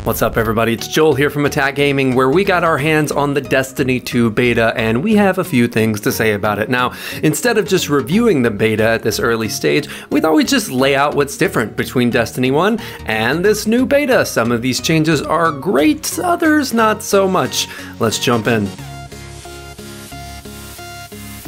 What's up everybody, it's Joel here from Attack Gaming, where we got our hands on the Destiny 2 beta and we have a few things to say about it. Now, instead of just reviewing the beta at this early stage, we thought we'd just lay out what's different between Destiny 1 and this new beta. Some of these changes are great, others not so much. Let's jump in.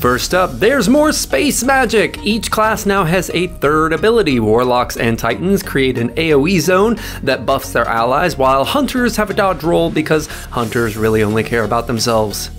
First up, there's more space magic! Each class now has a third ability. Warlocks and Titans create an AoE zone that buffs their allies, while Hunters have a dodge roll because Hunters really only care about themselves.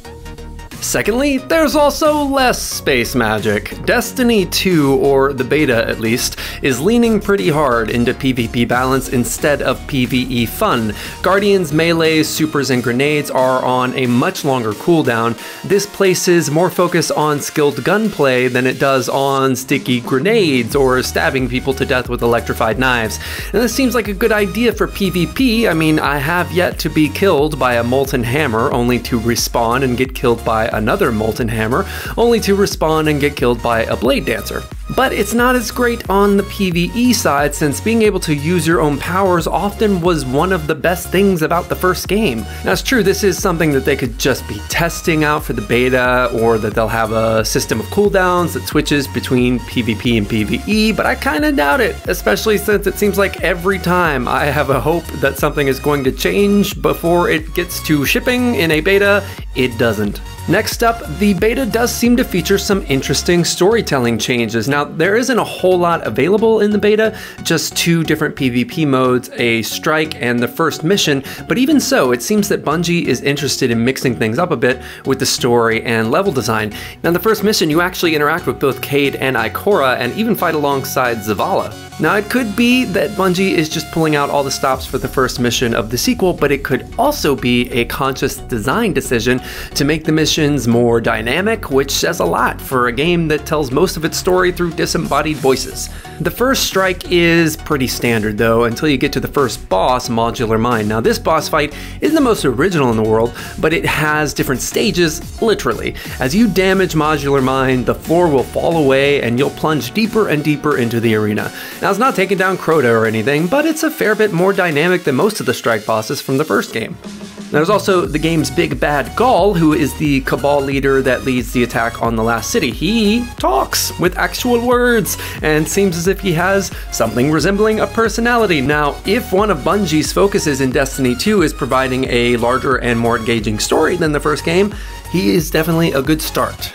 Secondly, there's also less space magic. Destiny 2, or the beta at least, is leaning pretty hard into PvP balance instead of PvE fun. Guardians, melees, supers, and grenades are on a much longer cooldown. This places more focus on skilled gunplay than it does on sticky grenades or stabbing people to death with electrified knives. And this seems like a good idea for PvP. I mean, I have yet to be killed by a molten hammer only to respawn and get killed by another molten hammer, only to respawn and get killed by a blade dancer. But it's not as great on the PvE side, since being able to use your own powers often was one of the best things about the first game. Now it's true, this is something that they could just be testing out for the beta, or that they'll have a system of cooldowns that switches between PvP and PvE, but I kinda doubt it, especially since it seems like every time I have a hope that something is going to change before it gets to shipping in a beta, it doesn't. Next up, the beta does seem to feature some interesting storytelling changes. Now, there isn't a whole lot available in the beta, just 2 different PvP modes, a strike and the first mission, but even so, it seems that Bungie is interested in mixing things up a bit with the story and level design. Now, in the first mission, you actually interact with both Cayde and Ikora, and even fight alongside Zavala. Now, it could be that Bungie is just pulling out all the stops for the first mission of the sequel, but it could also be a conscious design decision to make the missions more dynamic, which says a lot for a game that tells most of its story through disembodied voices. The first strike is pretty standard though, until you get to the first boss, Modular Mind. Now, this boss fight isn't the most original in the world, but it has different stages, literally. As you damage Modular Mind, the floor will fall away and you'll plunge deeper and deeper into the arena. Now, it's not taking down Crota or anything, but it's a fair bit more dynamic than most of the strike bosses from the first game. There's also the game's big bad Gaul, who is the Cabal leader that leads the attack on the last city. He talks with actual words and seems as if he has something resembling a personality. Now, if one of Bungie's focuses in Destiny 2 is providing a larger and more engaging story than the first game, he is definitely a good start.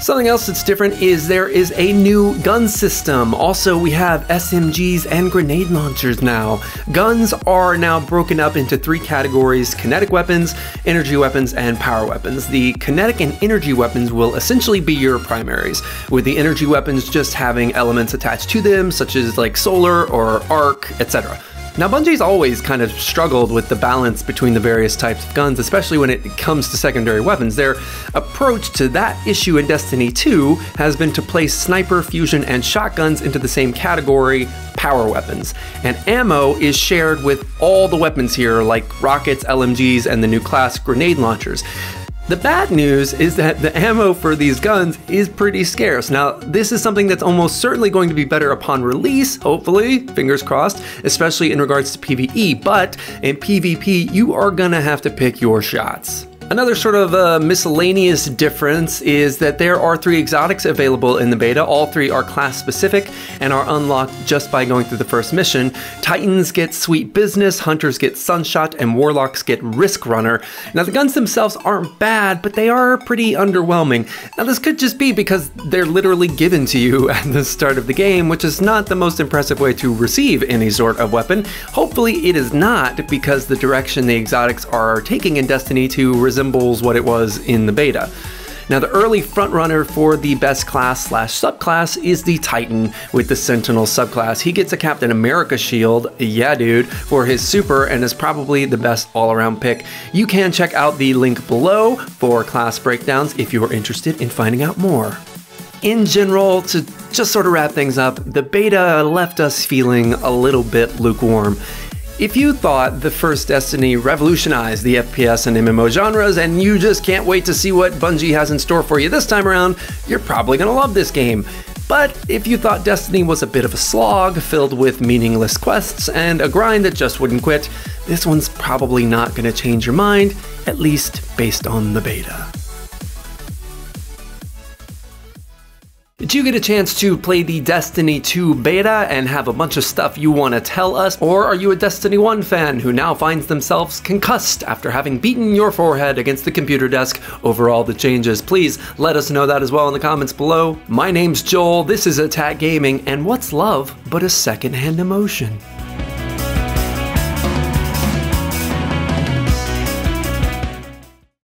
Something else that's different is there is a new gun system. Also, we have SMGs and grenade launchers now. Guns are now broken up into 3 categories: kinetic weapons, energy weapons, and power weapons. The kinetic and energy weapons will essentially be your primaries, with the energy weapons just having elements attached to them, such as like solar or arc, etc. Now, Bungie's always kind of struggled with the balance between the various types of guns, especially when it comes to secondary weapons. Their approach to that issue in Destiny 2 has been to place sniper, fusion, and shotguns into the same category, power weapons. And ammo is shared with all the weapons here, like rockets, LMGs, and the new class grenade launchers. The bad news is that the ammo for these guns is pretty scarce. Now, this is something that's almost certainly going to be better upon release, hopefully, fingers crossed, especially in regards to PvE, but in PvP, you are gonna have to pick your shots. Another sort of miscellaneous difference is that there are 3 exotics available in the beta. All 3 are class specific and are unlocked just by going through the first mission. Titans get Sweet Business, Hunters get Sunshot, and Warlocks get Risk Runner. Now, the guns themselves aren't bad, but they are pretty underwhelming. Now, this could just be because they're literally given to you at the start of the game, which is not the most impressive way to receive any sort of weapon. Hopefully it is not, because the direction the exotics are taking in Destiny 2 resembles what it was in the beta. Now, the early frontrunner for the best class / subclass is the Titan with the Sentinel subclass. He gets a Captain America shield, yeah dude, for his super, and is probably the best all-around pick. You can check out the link below for class breakdowns if you are interested in finding out more. In general, to just sort of wrap things up, the beta left us feeling a little bit lukewarm. If you thought the first Destiny revolutionized the FPS and MMO genres and you just can't wait to see what Bungie has in store for you this time around, you're probably gonna love this game. But if you thought Destiny was a bit of a slog, filled with meaningless quests and a grind that just wouldn't quit, this one's probably not going to change your mind, at least based on the beta. Did you get a chance to play the Destiny 2 beta and have a bunch of stuff you want to tell us? Or are you a Destiny 1 fan who now finds themselves concussed after having beaten your forehead against the computer desk over all the changes? Please let us know that as well in the comments below. My name's Joel, this is Attack Gaming, and what's love but a secondhand emotion?